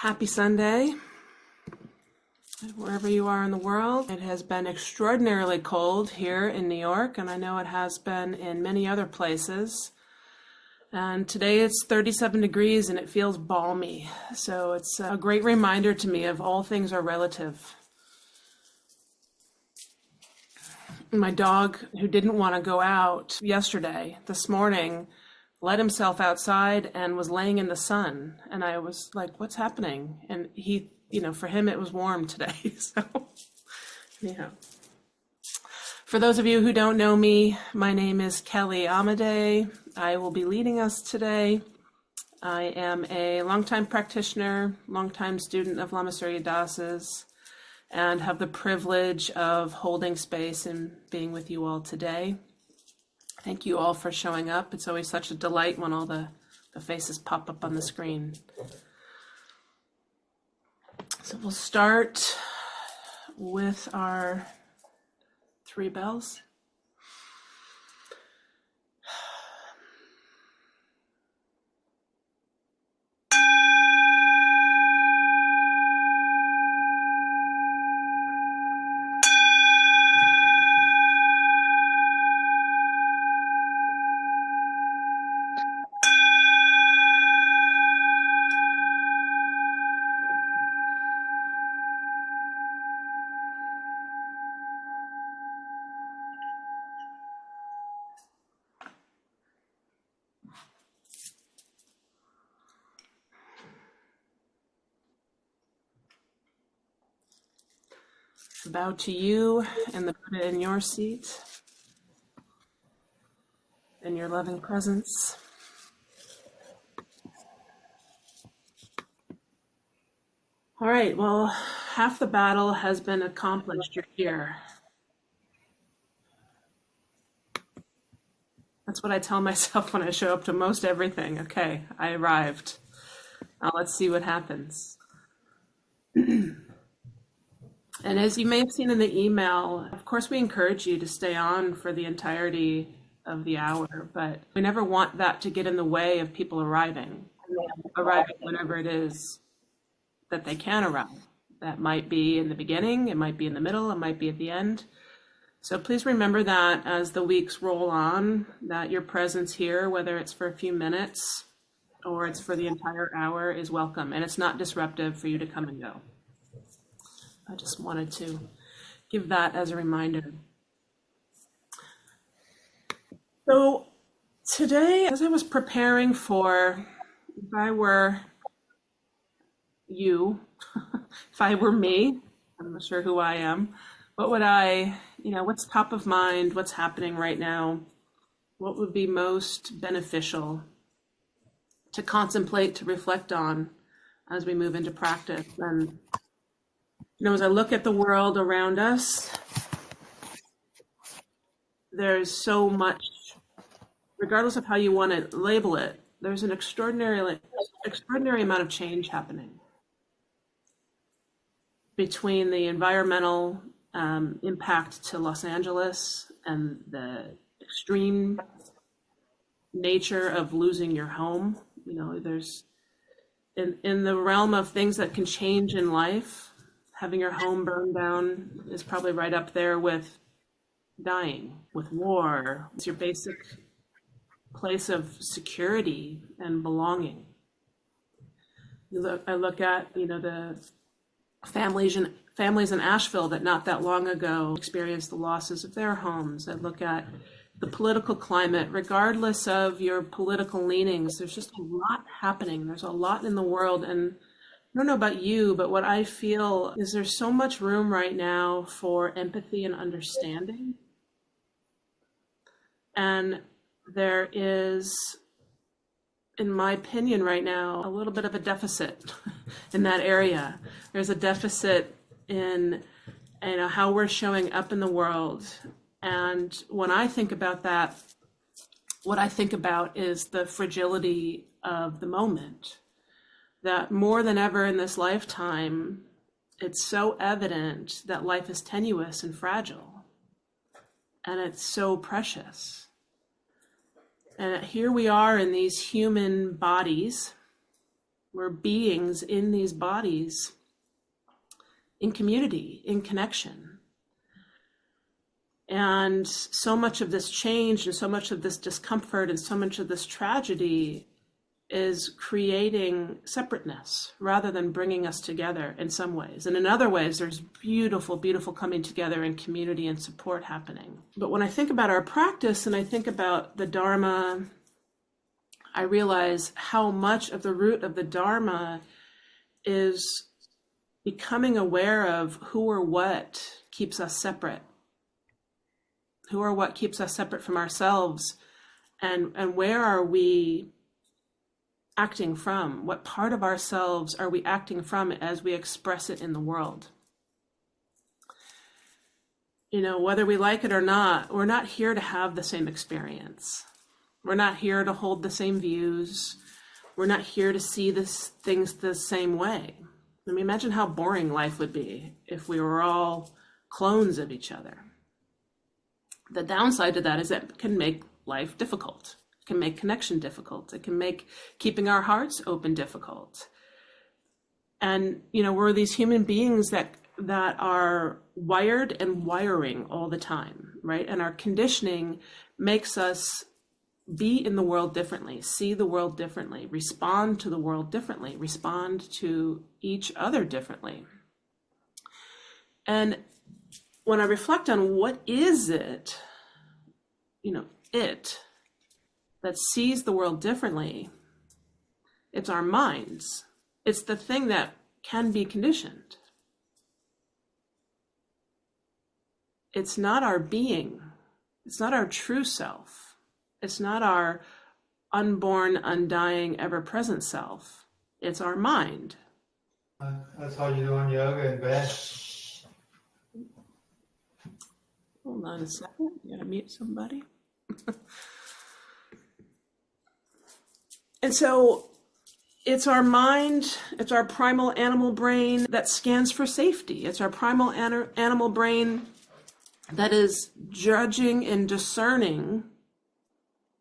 Happy Sunday, wherever you are in the world. It has been extraordinarily cold here in New York, and I know it has been in many other places. And today it's 37 degrees and it feels balmy. So it's a great reminder to me of all things are relative. My dog, who didn't want to go out yesterday, this morning, let himself outside and was laying in the sun. And I was like, what's happening? And he, for him, it was warm today. So, yeah. For those of you who don't know me, my name is Kelly Amadei. I will be leading us today. I am a longtime practitioner, longtime student of Lama Surya Das's, and have the privilege of holding space and being with you all today. Thank you all for showing up. It's always such a delight when all the faces pop up on the screen. So we'll start with our 3 bells. Bow to you and the Buddha in your seat, in your loving presence. All right, well, half the battle has been accomplished. You're here. That's what I tell myself when I show up to most everything. Okay, I arrived. Now let's see what happens. And as you may have seen in the email, of course, we encourage you to stay on for the entirety of the hour, but we never want that to get in the way of people arriving whenever it is that they can arrive. That might be in the beginning, it might be in the middle, it might be at the end. So please remember that as the weeks roll on, that your presence here, whether it's for a few minutes or it's for the entire hour, is welcome, and it's not disruptive for you to come and go. I just wanted to give that as a reminder. So today, as I was preparing for, if I were you, if I were me, I'm not sure who I am, what would what's top of mind, what's happening right now, what would be most beneficial to contemplate, to reflect on as we move into practice. And as I look at the world around us, there's so much, regardless of how you want to label it, there's an extraordinary amount of change happening between the environmental impact to Los Angeles and the extreme nature of losing your home. There's in the realm of things that can change in life, having your home burned down is probably right up there with dying, with war. It's your basic place of security and belonging. I look at, the families in Asheville that not that long ago experienced the losses of their homes. I look at the political climate, regardless of your political leanings, there's just a lot happening. There's a lot in the world. And I don't know about you, but what I feel is there's so much room right now for empathy and understanding. And there is, in my opinion right now, a little bit of a deficit in that area. There's a deficit in how we're showing up in the world. And when I think about that, what I think about is the fragility of the moment. That more than ever in this lifetime, it's so evident that life is tenuous and fragile, and it's so precious. And here we are in these human bodies We're beings in these bodies, in community, in connection. And so much of this change and so much of this discomfort and so much of this tragedy is creating separateness rather than bringing us together in some ways. And in other ways, there's beautiful, beautiful coming together in community and support happening. But when I think about our practice and I think about the Dharma, I realize how much of the root of the Dharma is becoming aware of who or what keeps us separate. Who or what keeps us separate from ourselves, and where are we acting from? What part of ourselves are we acting from as we express it in the world? You know, whether we like it or not, we're not here to have the same experience. We're not here to hold the same views. We're not here to see things the same way. I mean, imagine how boring life would be if we were all clones of each other. The downside to that is that it can make life difficult. It can make connection difficult. It can make keeping our hearts open difficult. And, you know, we're these human beings that are wired and wiring all the time, right? And our conditioning makes us be in the world differently, see the world differently, respond to the world differently, respond to each other differently. And when I reflect on what is it, you know, it that sees the world differently, it's our minds. It's the thing that can be conditioned. It's not our being. It's not our true self. It's not our unborn, undying, ever-present self. It's our mind. That's how you doing yoga in bed. Hold on a second. You gotta mute somebody. And so it's our mind, it's our primal animal brain that scans for safety. It's our primal animal brain that is judging and discerning,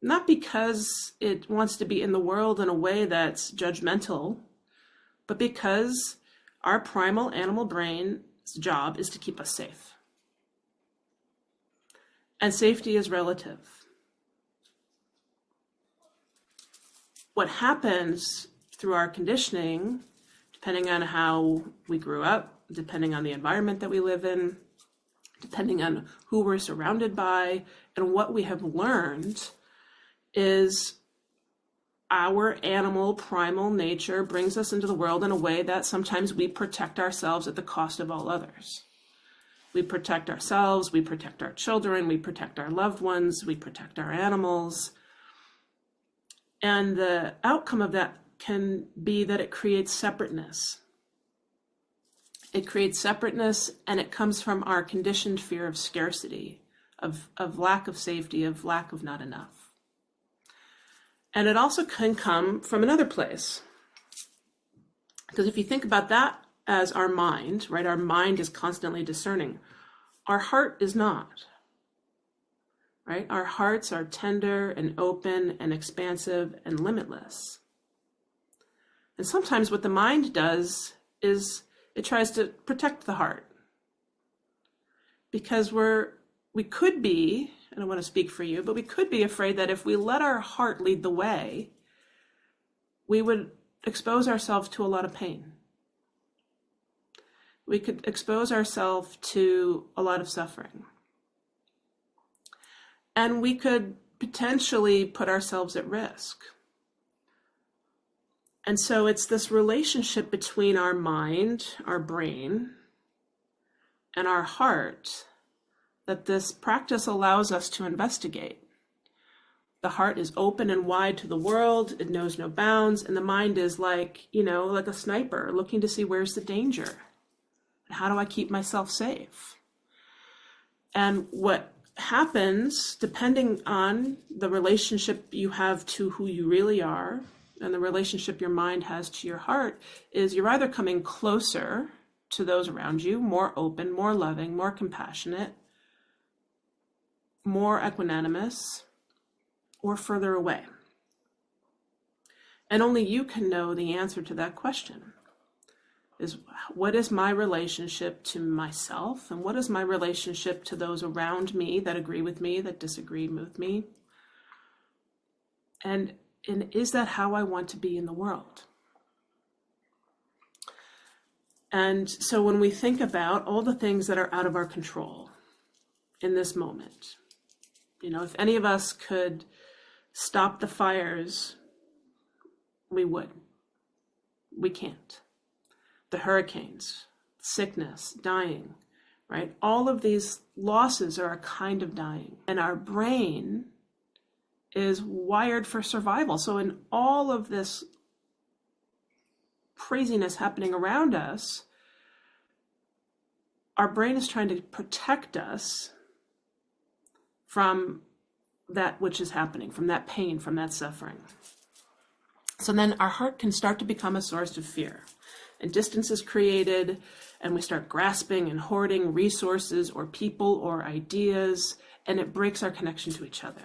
not because it wants to be in the world in a way that's judgmental, but because our primal animal brain's job is to keep us safe. And safety is relative. What happens through our conditioning, depending on how we grew up, depending on the environment that we live in, depending on who we're surrounded by, and what we have learned, is our animal primal nature brings us into the world in a way that sometimes we protect ourselves at the cost of all others. We protect ourselves, we protect our children, we protect our loved ones, we protect our animals. And the outcome of that can be that it creates separateness. It creates separateness, and it comes from our conditioned fear of scarcity, of lack of safety, of lack of not enough. And it also can come from another place. Because if you think about that as our mind, right? Our mind is constantly discerning. Our heart is not, right? Our hearts are tender and open and expansive and limitless. And sometimes what the mind does is it tries to protect the heart. Because we could be, I don't want to speak for you, but we could be afraid that if we let our heart lead the way, we would expose ourselves to a lot of pain. We could expose ourselves to a lot of suffering. And we could potentially put ourselves at risk. And so it's this relationship between our mind, our brain, and our heart that this practice allows us to investigate. The heart is open and wide to the world, it knows no bounds, and the mind is like, like a sniper looking to see where's the danger. How do I keep myself safe? And what happens, depending on the relationship you have to who you really are, and the relationship your mind has to your heart, is you're either coming closer to those around you, more open, more loving, more compassionate, more equanimous, or further away. And only you can know the answer to that question. Is what is my relationship to myself, and what is my relationship to those around me that agree with me, that disagree with me? And is that how I want to be in the world? And so when we think about all the things that are out of our control in this moment, if any of us could stop the fires, we would. We can't. The hurricanes, sickness, dying, right? All of these losses are a kind of dying. And our brain is wired for survival. So in all of this craziness happening around us, our brain is trying to protect us from that which is happening, from that pain, from that suffering. So then our heart can start to become a source of fear. And distance is created, and we start grasping and hoarding resources or people or ideas, and it breaks our connection to each other.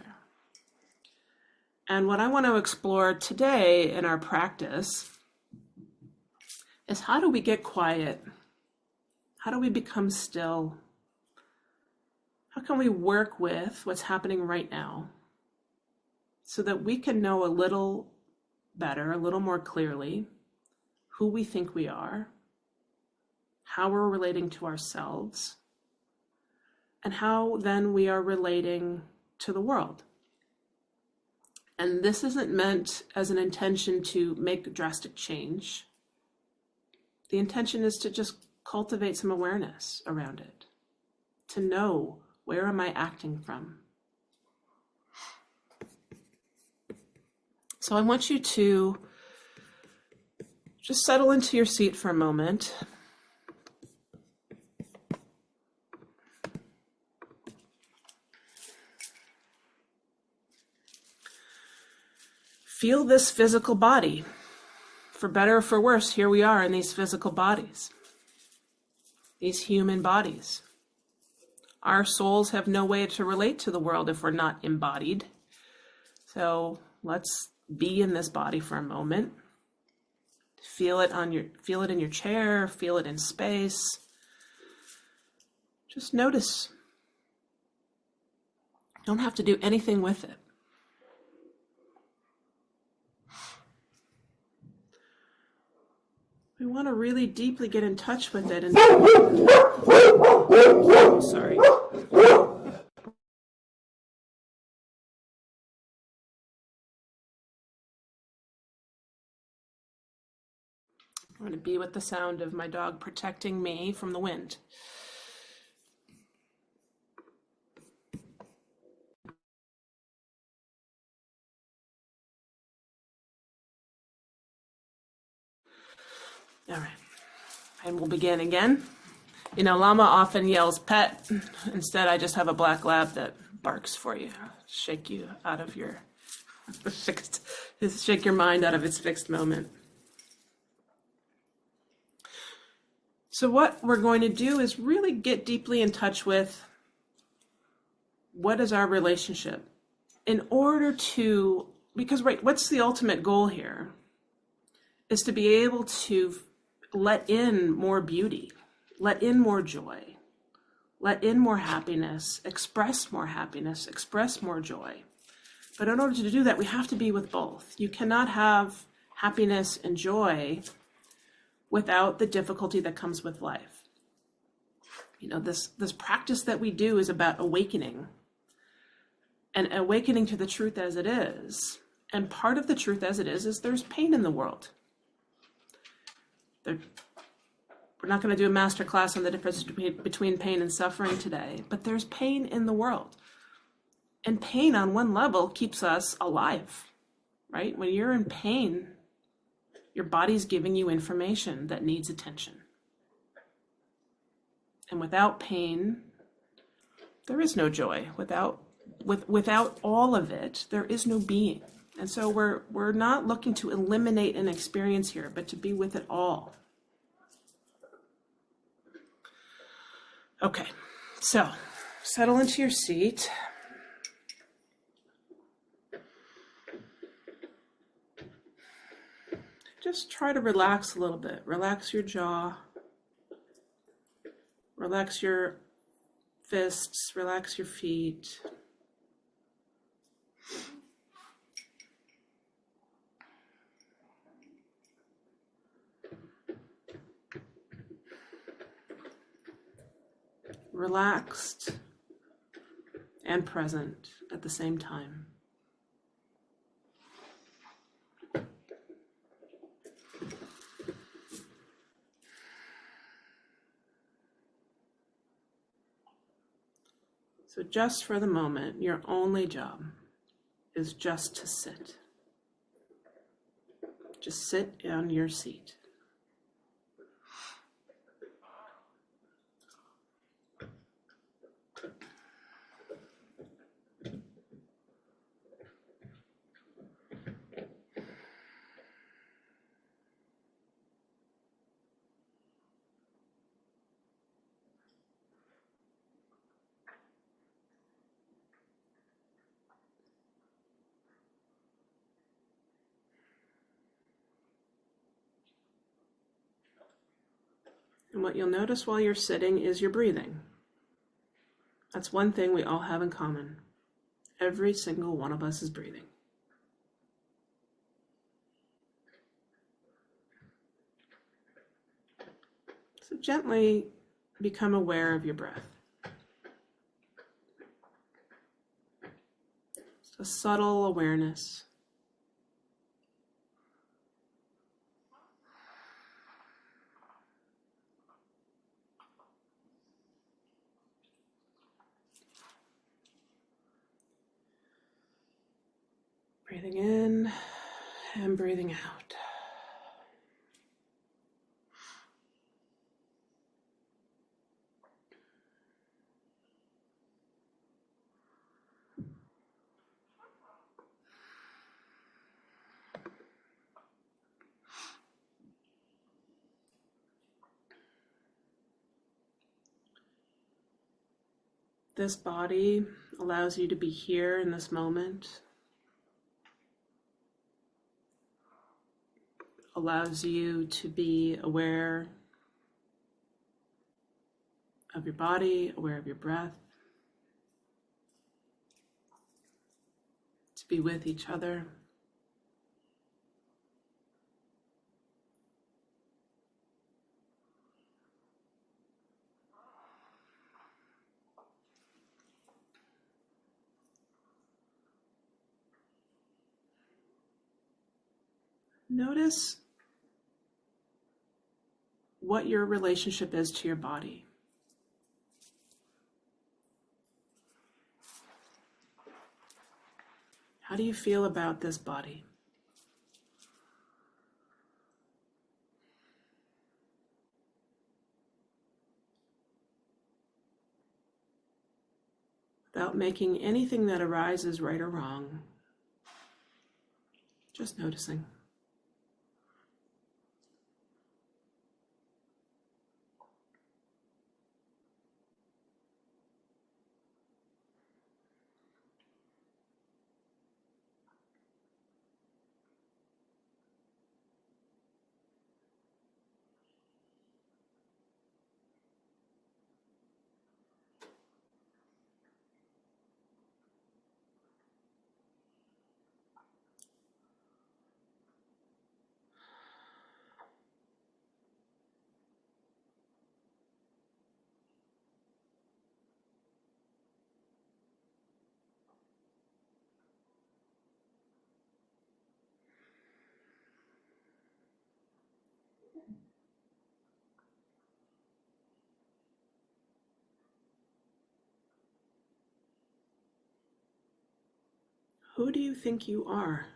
And what I want to explore today in our practice is, how do we get quiet? How do we become still? How can we work with what's happening right now so that we can know a little better, a little more clearly, who we think we are, how we're relating to ourselves, and how then we are relating to the world. And this isn't meant as an intention to make drastic change. The intention is to just cultivate some awareness around it, to know, where am I acting from? So I want you to just settle into your seat for a moment. Feel this physical body. For better or for worse, here we are in these physical bodies, these human bodies. Our souls have no way to relate to the world if we're not embodied. So let's be in this body for a moment. Feel it in your chair, feel it in space. Just notice. Don't have to do anything with it. We want to really deeply get in touch with it. And sorry. I'm going to be with the sound of my dog protecting me from the wind. All right, and we'll begin again. Llama often yells pet. Instead, I just have a black lab that barks for you, shake you out of your shake your mind out of its fixed moment. So what we're going to do is really get deeply in touch with what is our relationship in order to, because what's the ultimate goal here is to be able to let in more beauty, let in more joy, let in more happiness, express more joy. But in order to do that, we have to be with both. You cannot have happiness and joy without the difficulty that comes with life. This practice that we do is about awakening, and awakening to the truth as it is. And part of the truth as it is there's pain in the world. We're not going to do a master class on the difference between pain and suffering today, but there's pain in the world. And pain on one level keeps us alive, right? When you're in pain, your body's giving you information that needs attention. And without pain, there is no joy. Without all of it, there is no being. And so we're not looking to eliminate an experience here, but to be with it all. Okay, so settle into your seat. just try to relax a little bit. Relax your jaw. Relax your fists. Relax your feet. Relaxed and present at the same time. So just for the moment, your only job is just to sit. Just sit on your seat. And what you'll notice while you're sitting is your breathing. That's one thing we all have in common. Every single one of us is breathing. So gently become aware of your breath. It's a subtle awareness. Breathing in and breathing out. This body allows you to be here in this moment, allows you to be aware of your body, aware of your breath, to be with each other. Notice what your relationship is to your body. How do you feel about this body? Without making anything that arises right or wrong, just noticing. Who do you think you are?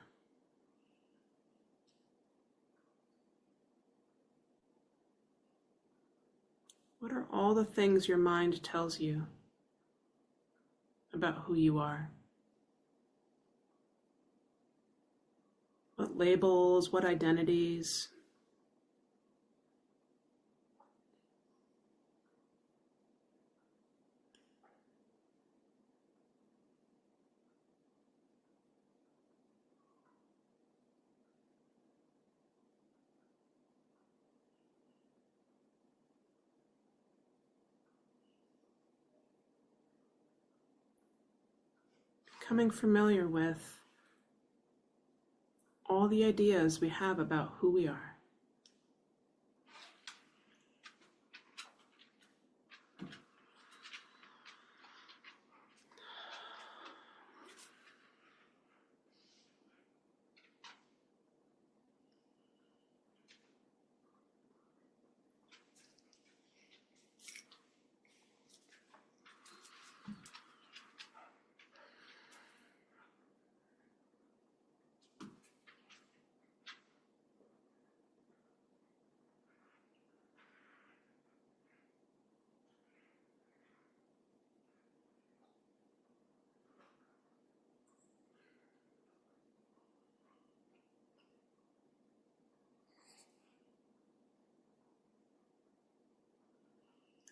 What are all the things your mind tells you about who you are? What labels, what identities? Becoming familiar with all the ideas we have about who we are.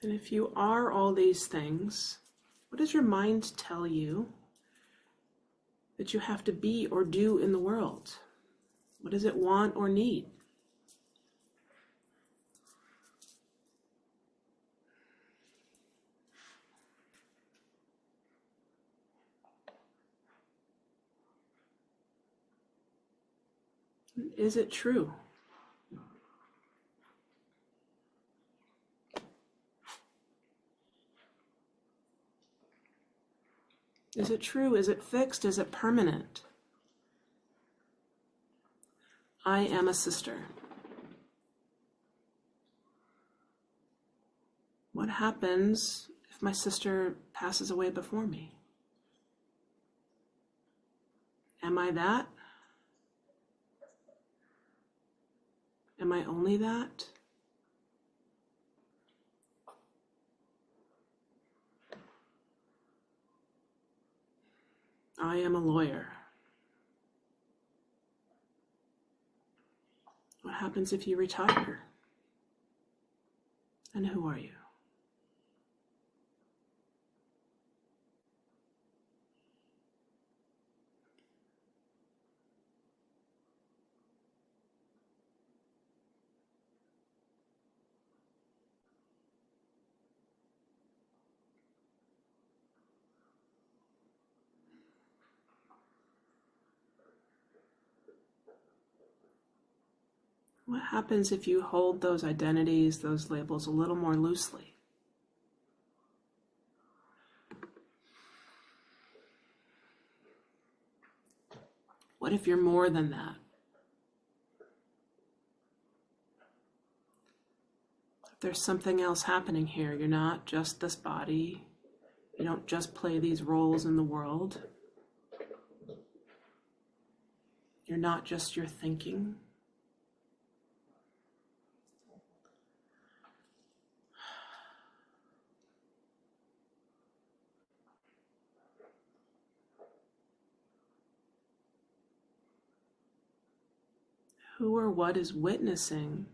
And if you are all these things, what does your mind tell you that you have to be or do in the world? What does it want or need? Is it true? Is it true? Is it fixed? Is it permanent? I am a sister. What happens if my sister passes away before me? Am I that? Am I only that? I am a lawyer. What happens if you retire? And who are you? What happens if you hold those identities, those labels a little more loosely? What if you're more than that? If there's something else happening here, you're not just this body. You don't just play these roles in the world. You're not just your thinking. Who or what is witnessing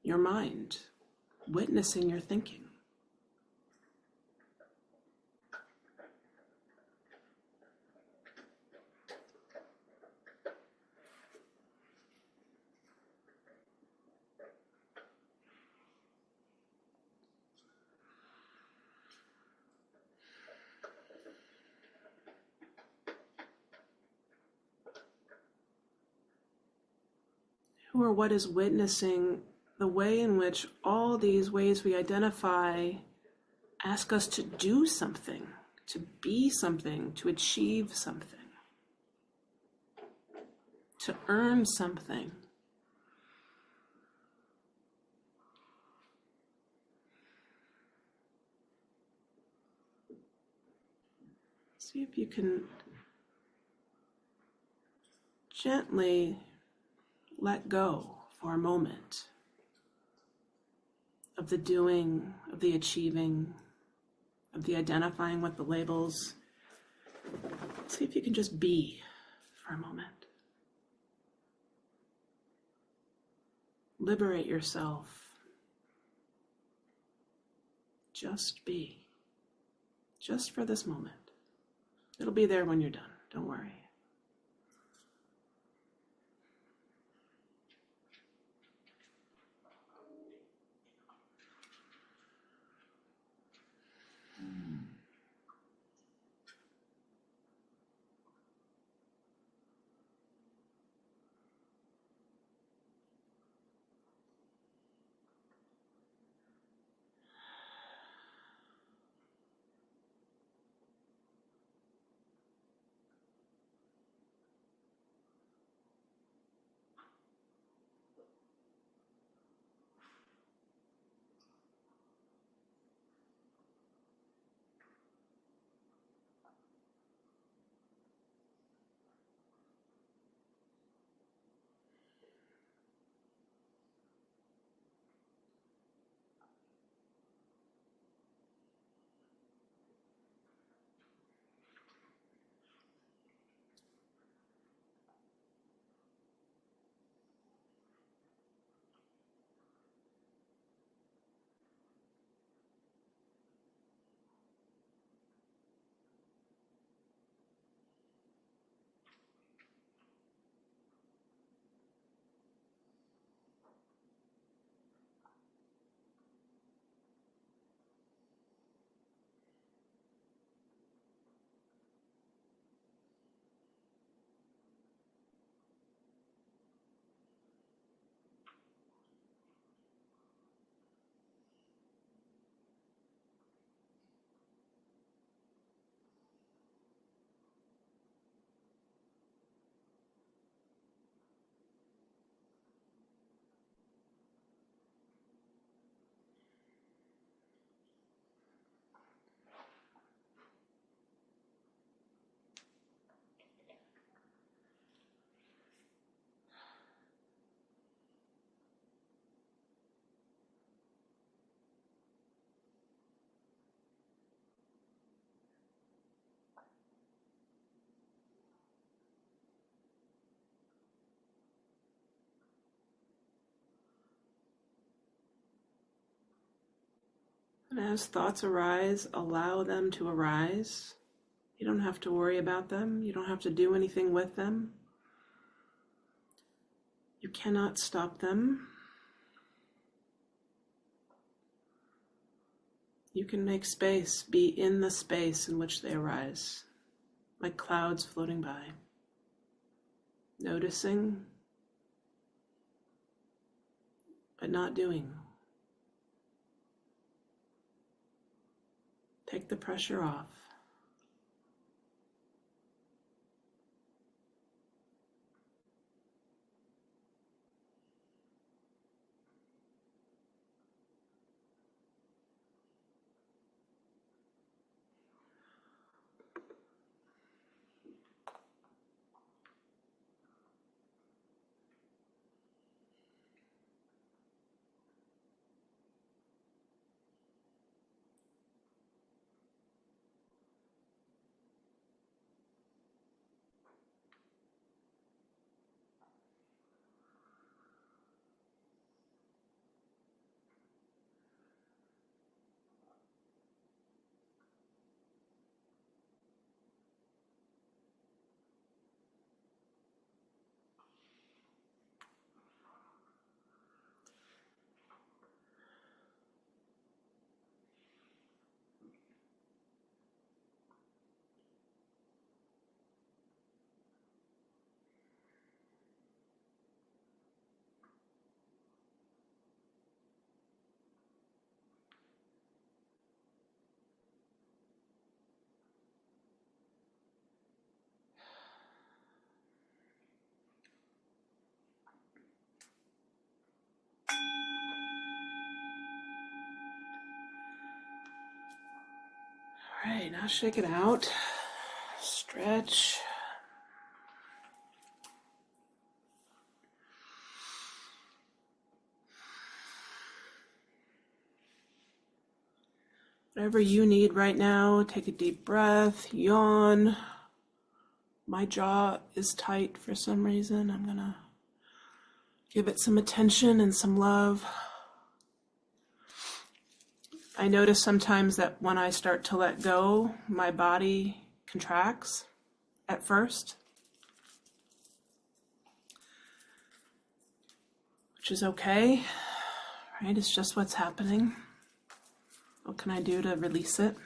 your mind, witnessing your thinking? Who or what is witnessing the way in which all these ways we identify ask us to do something, to be something, to achieve something, to earn something? See if you can gently let go for a moment of the doing, of the achieving, of the identifying with the labels. See if you can just be for a moment. Liberate yourself. Just be. Just for this moment. It'll be there when you're done. Don't worry. And as thoughts arise, allow them to arise. You don't have to worry about them. You don't have to do anything with them. You cannot stop them. You can make space, be in the space in which they arise, like clouds floating by. Noticing, but not doing. Take the pressure off. All right, now shake it out. Stretch. Whatever you need right now, take a deep breath, yawn. My jaw is tight for some reason. I'm gonna give it some attention and some love. I notice sometimes that when I start to let go, my body contracts at first, which is okay, right? It's just what's happening. What can I do to release it?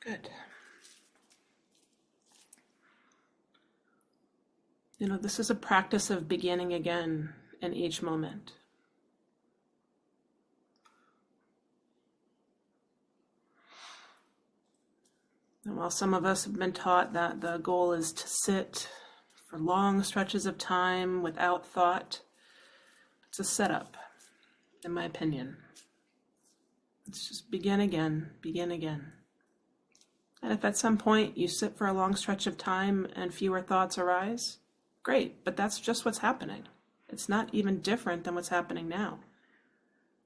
Good. You know, this is a practice of beginning again in each moment. And while some of us have been taught that the goal is to sit for long stretches of time without thought, it's a setup, in my opinion. Let's just begin again, begin again. And if at some point you sit for a long stretch of time and fewer thoughts arise, great, but that's just what's happening. It's not even different than what's happening now.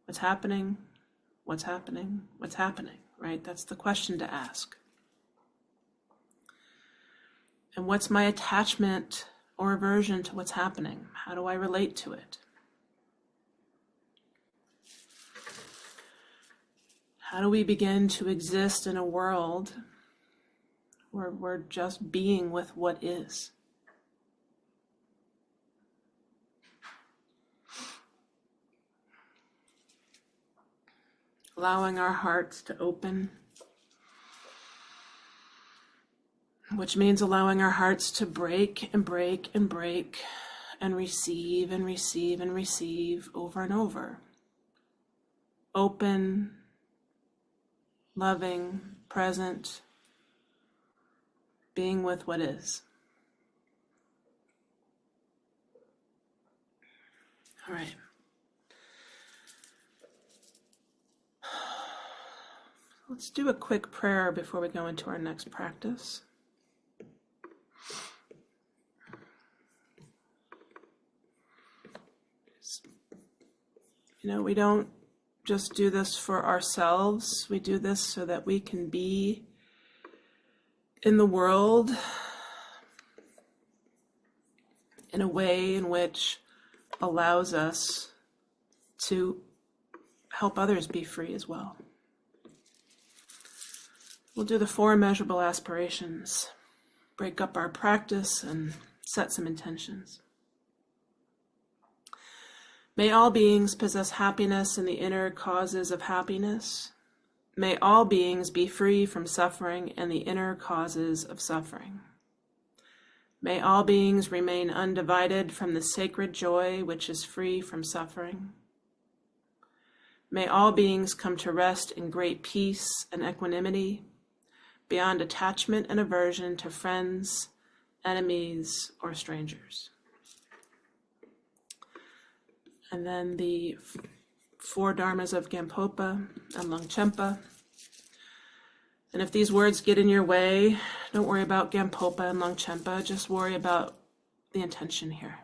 What's happening, what's happening, what's happening, right? That's the question to ask. And what's my attachment or aversion to what's happening? How do I relate to it? How do we begin to exist in a world where we're just being with what is? Allowing our hearts to open, which means allowing our hearts to break and break and break and receive and receive and receive over and over. Open, loving, present, being with what is. All right. Let's do a quick prayer before we go into our next practice. We don't just do this for ourselves. We do this so that we can be in the world in a way in which allows us to help others be free as well. We'll do the 4 immeasurable aspirations, break up our practice, and set some intentions. May all beings possess happiness and the inner causes of happiness. May all beings be free from suffering and the inner causes of suffering. May all beings remain undivided from the sacred joy which is free from suffering. May all beings come to rest in great peace and equanimity, beyond attachment and aversion to friends, enemies, or strangers. And then the 4 dharmas of Gampopa and Longchenpa. And if these words get in your way, don't worry about Gampopa and Longchenpa, just worry about the intention here.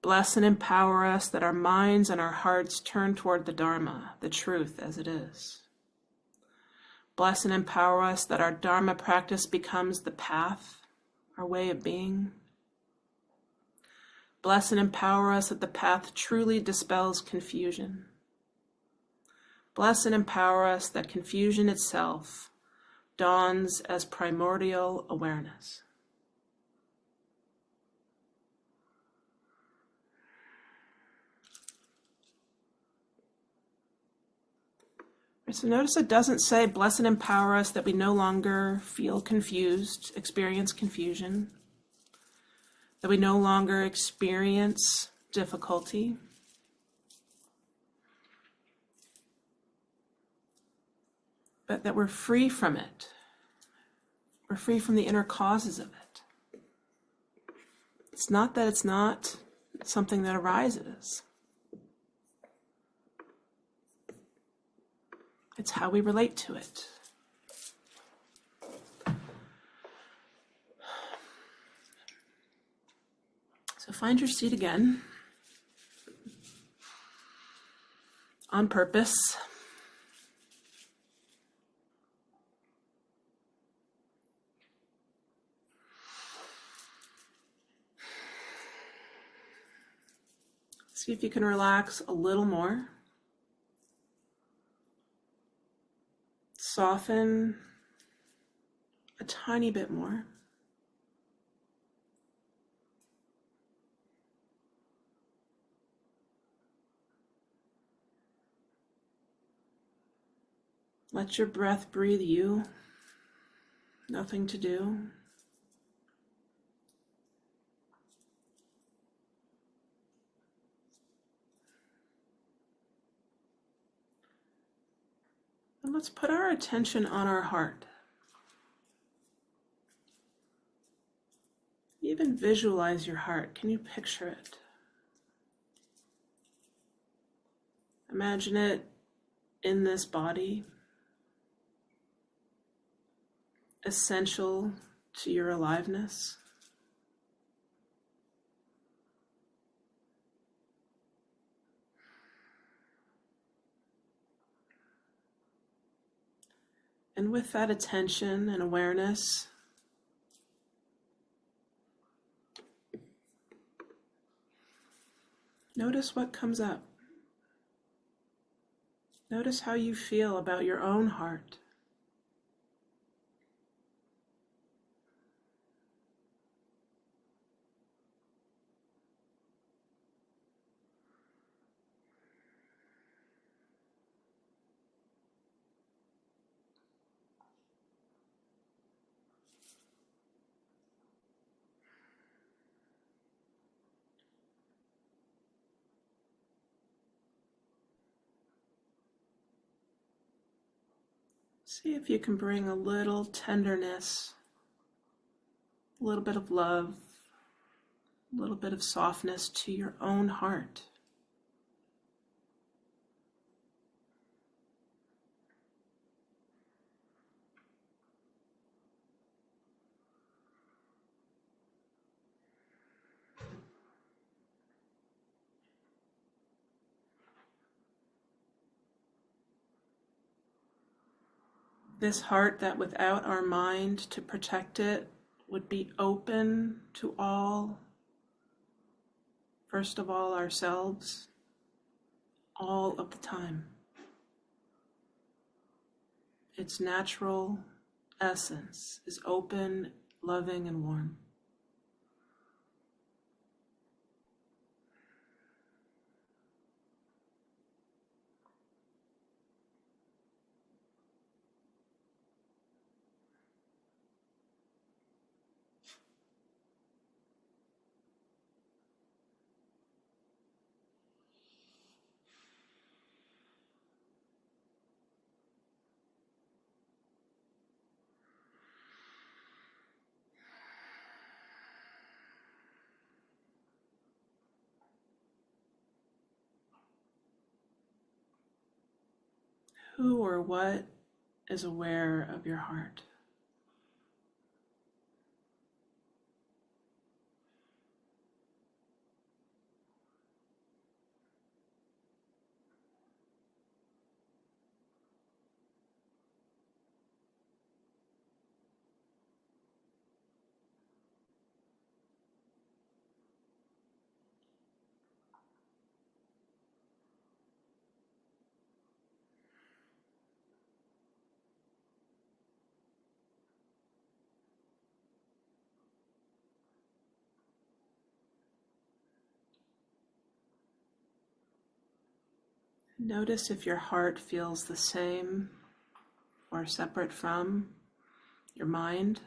Bless and empower us that our minds and our hearts turn toward the Dharma, the truth as it is. Bless and empower us that our Dharma practice becomes the path, our way of being. Bless and empower us that the path truly dispels confusion. Bless and empower us that confusion itself dawns as primordial awareness. So notice it doesn't say, bless and empower us that we no longer feel confused, experience confusion, that we no longer experience difficulty. But that we're free from it. We're free from the inner causes of it. It's not that it's not something that arises. It's how we relate to it. So find your seat again, on purpose. See if you can relax a little more. Soften a tiny bit more. Let your breath breathe you. Nothing to do. And let's put our attention on our heart. Even visualize your heart. Can you picture it? Imagine it in this body, essential to your aliveness. And with that attention and awareness, notice what comes up. Notice how you feel about your own heart. See if you can bring a little tenderness, a little bit of love, a little bit of softness to your own heart. This heart that without our mind to protect it would be open to all, first of all ourselves, all of the time. Its natural essence is open, loving, and warm. Who or what is aware of your heart? Notice if your heart feels the same or separate from your mind.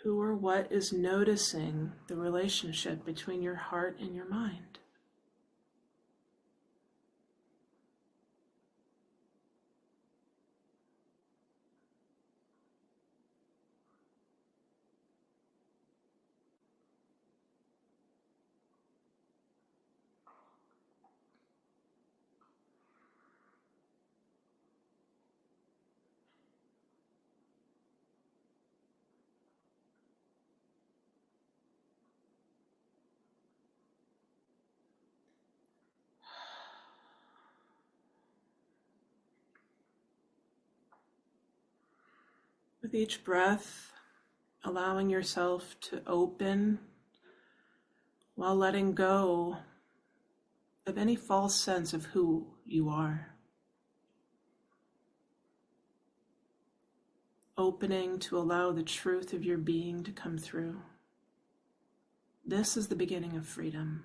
Who or what is noticing the relationship between your heart and your mind? With each breath, allowing yourself to open while letting go of any false sense of who you are. Opening to allow the truth of your being to come through. This is the beginning of freedom.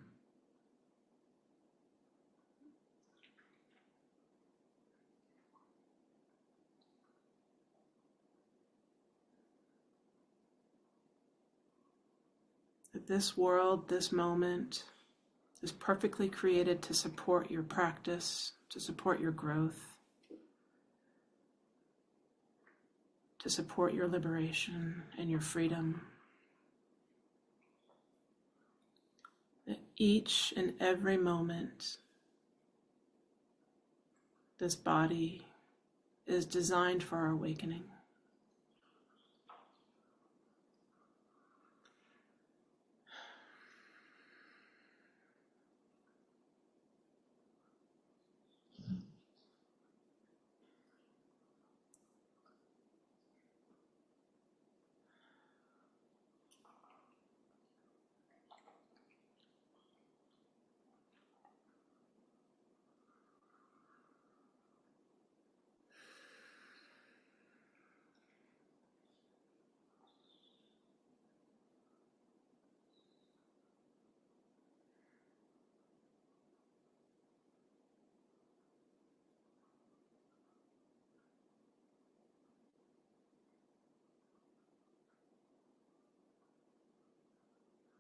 That this world, this moment, is perfectly created to support your practice, to support your growth, to support your liberation and your freedom. That each and every moment, this body is designed for our awakening.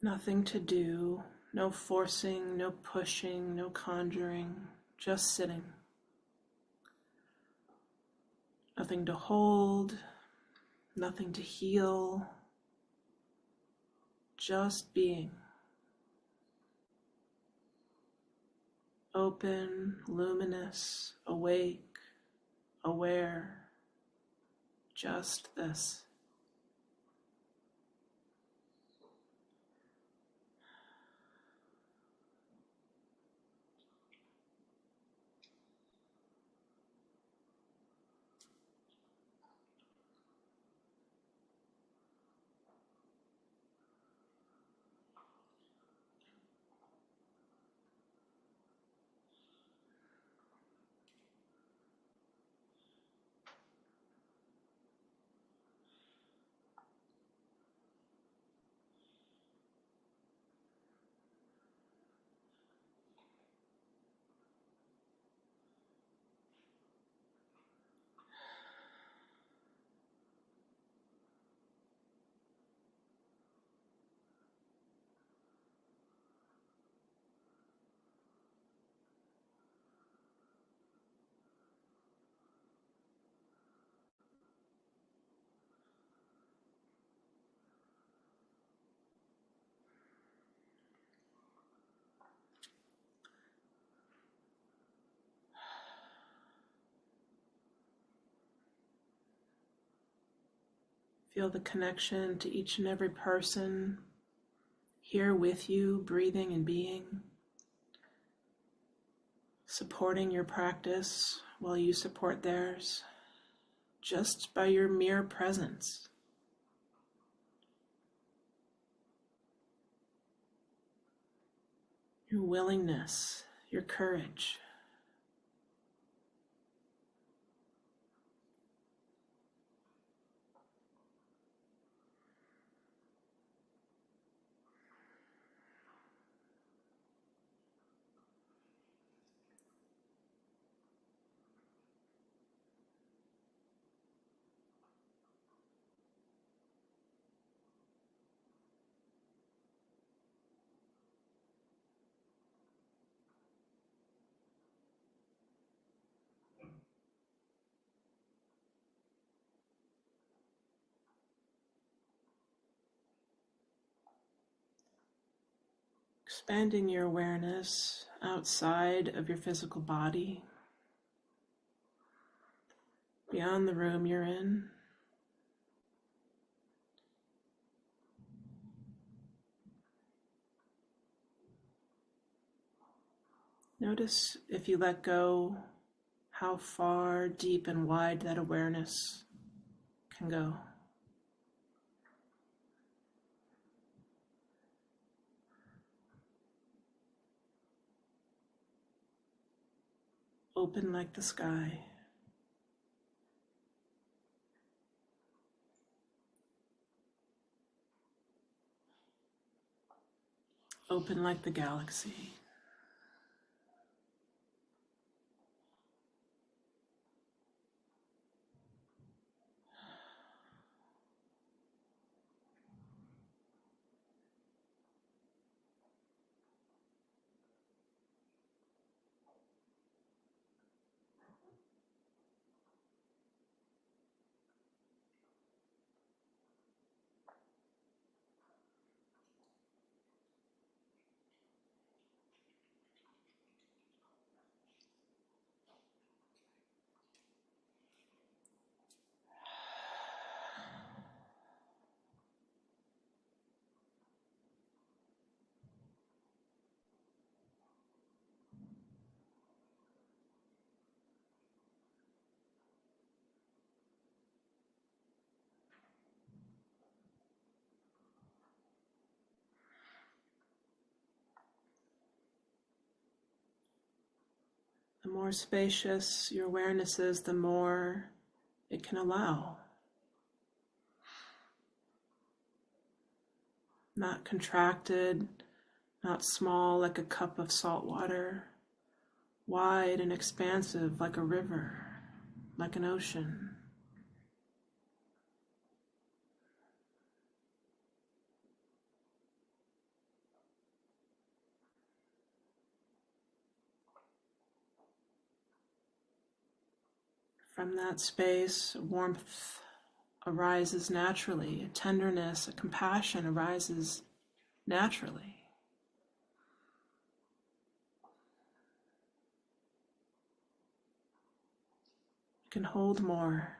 Nothing to do, no forcing, no pushing, no conjuring, just sitting. Nothing to hold, nothing to heal, just being. Open, luminous, awake, aware, just this. Feel the connection to each and every person here with you, breathing and being, supporting your practice while you support theirs, just by your mere presence. Your willingness, your courage. Expanding your awareness outside of your physical body, beyond the room you're in. Notice if you let go, how far, deep, and wide that awareness can go. Open like the sky. Open like the galaxy. The more spacious your awareness is, the more it can allow. Not contracted, not small like a cup of salt water, wide and expansive like a river, like an ocean. From that space, warmth arises naturally, a tenderness, a compassion arises naturally. You can hold more.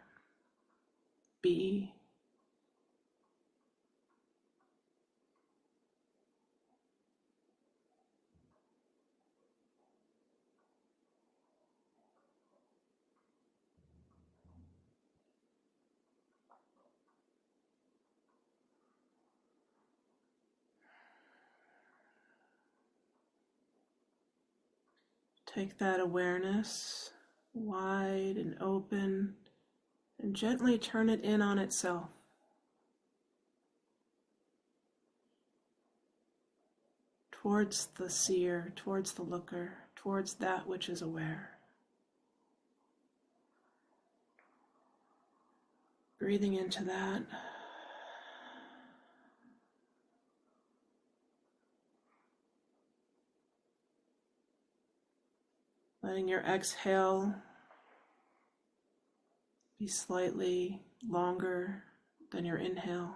be. Take that awareness wide and open and gently turn it in on itself. Towards the seer, towards the looker, towards that which is aware. Breathing into that. Letting your exhale be slightly longer than your inhale.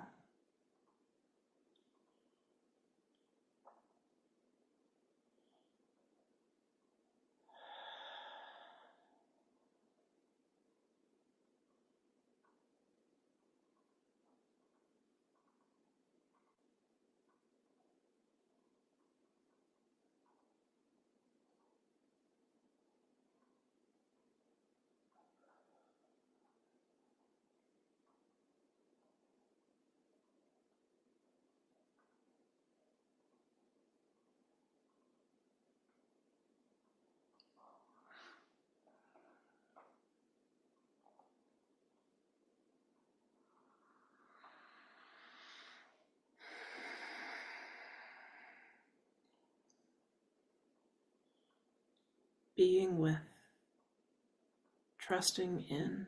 Being with, trusting in.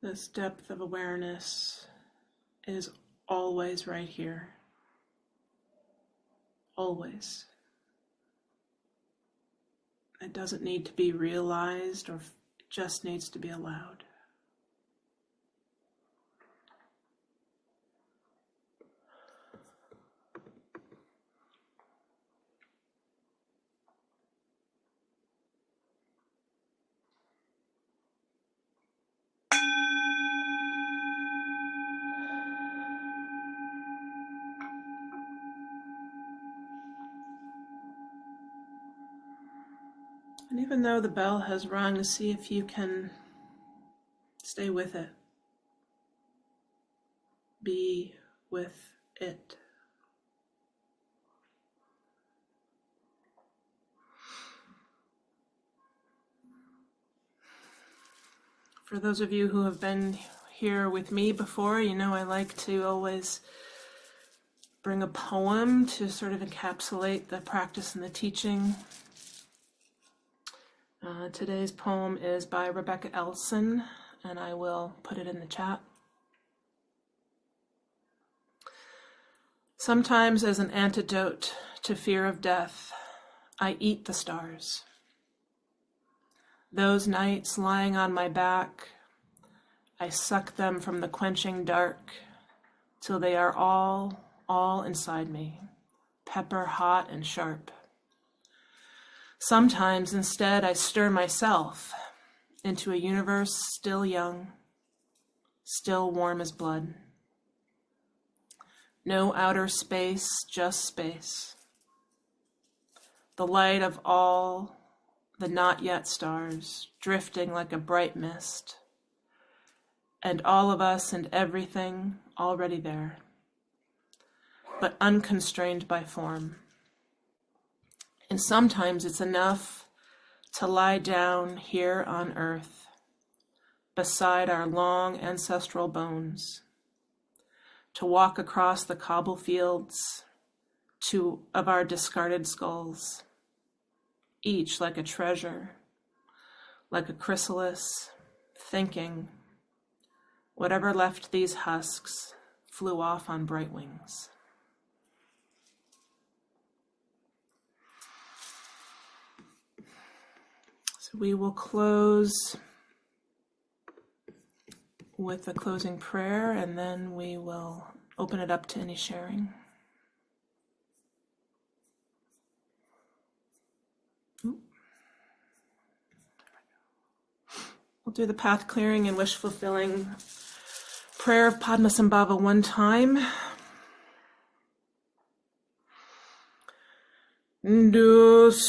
This depth of awareness is always right here. Always. It doesn't need to be realized, or it just needs to be allowed. And even though the bell has rung, see if you can stay with it. Be with it. For those of you who have been here with me before, you know I like to always bring a poem to sort of encapsulate the practice and the teaching. Today's poem is by Rebecca Elson, and I will put it in the chat. Sometimes as an antidote to fear of death, I eat the stars. Those nights lying on my back, I suck them from the quenching dark till they are all inside me, pepper hot and sharp. Sometimes instead I stir myself into a universe still young, still warm as blood. No outer space, just space. The light of all the not yet stars, drifting like a bright mist, and all of us and everything already there, but unconstrained by form. And sometimes it's enough to lie down here on earth, beside our long ancestral bones, to walk across the cobble fields of our discarded skulls, each like a treasure, like a chrysalis, thinking, whatever left these husks flew off on bright wings. So we will close with a closing prayer, and then we will open it up to any sharing. We'll do the path clearing and wish fulfilling prayer of Padmasambhava one time. Dusum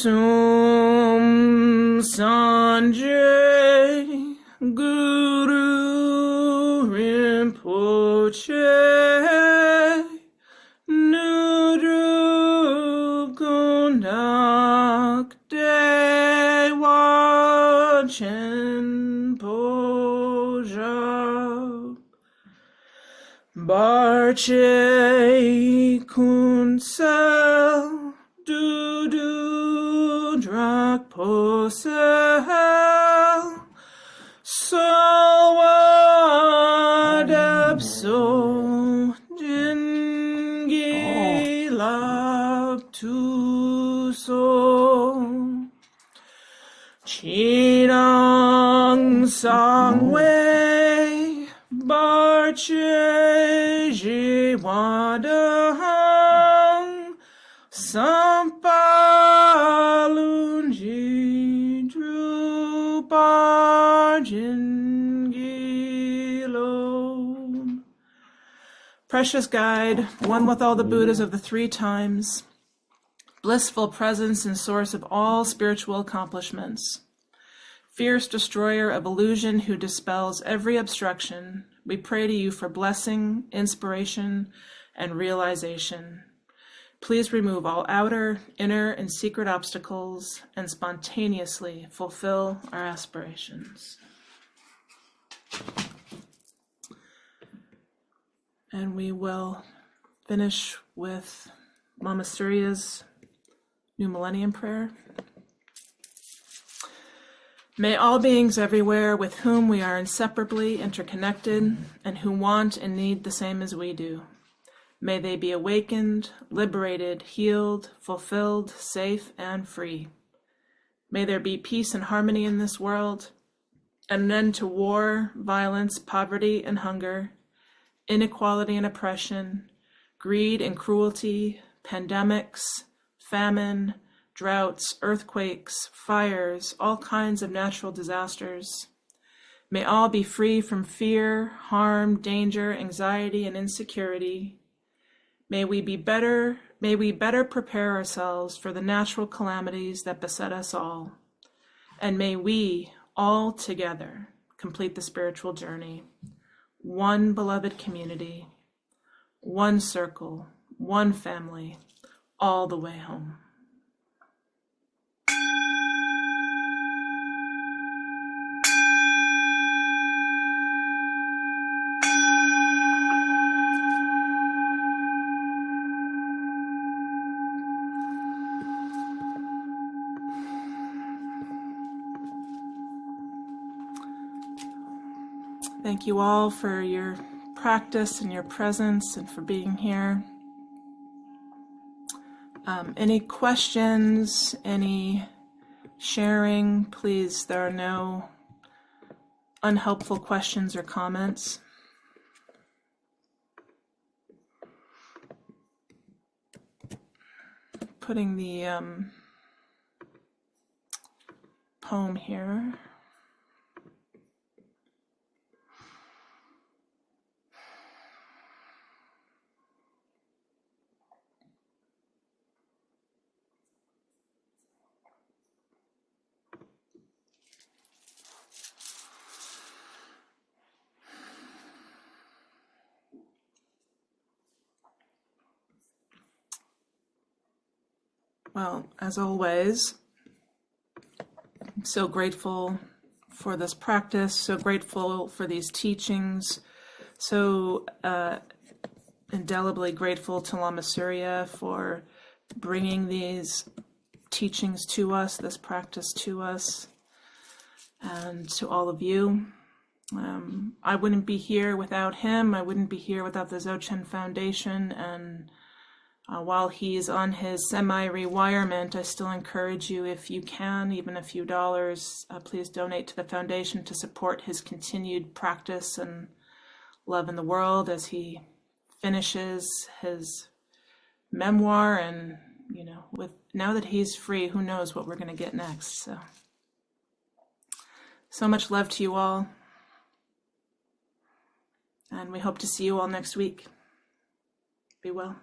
Sanjay Guru Rinpoche Nudru Kundak Dewa Chen Poja Barche Kunsel Dudu Drak Posel Sawadepso Jingi Lab Tuso Chirang Sangwei Barche Jiwadahang Sampalunji Drupajingilo. Precious guide, one with all the Buddhas of the three times, blissful presence and source of all spiritual accomplishments, fierce destroyer of illusion who dispels every obstruction, we pray to you for blessing, inspiration, and realization. Please remove all outer, inner, and secret obstacles and spontaneously fulfill our aspirations. And we will finish with Mama Surya's New Millennium Prayer. May all beings everywhere with whom we are inseparably interconnected and who want and need the same as we do, may they be awakened, liberated, healed, fulfilled, safe, and free. May there be peace and harmony in this world, an end to war, violence, poverty, and hunger, inequality and oppression, greed and cruelty, pandemics, famine, droughts, earthquakes, fires, all kinds of natural disasters. May all be free from fear, harm, danger, anxiety, and insecurity. May we better prepare ourselves for the natural calamities that beset us all. And may we all together complete the spiritual journey. One beloved community, one circle, one family, all the way home. Thank you all for your practice and your presence and for being here. Any questions, any sharing, please? There are no unhelpful questions or comments. Putting the poem here. Well, as always, I'm so grateful for this practice, so grateful for these teachings, so indelibly grateful to Lama Surya for bringing these teachings to us, this practice to us, and to all of you. I wouldn't be here without him. I wouldn't be here without the Dzogchen Foundation, and while he's on his semi-rewirement, I still encourage you, if you can, even a few dollars, please donate to the foundation to support his continued practice and love in the world as he finishes his memoir. And, you know, with now that he's free, who knows what we're going to get next. So much love to you all. And we hope to see you all next week. Be well.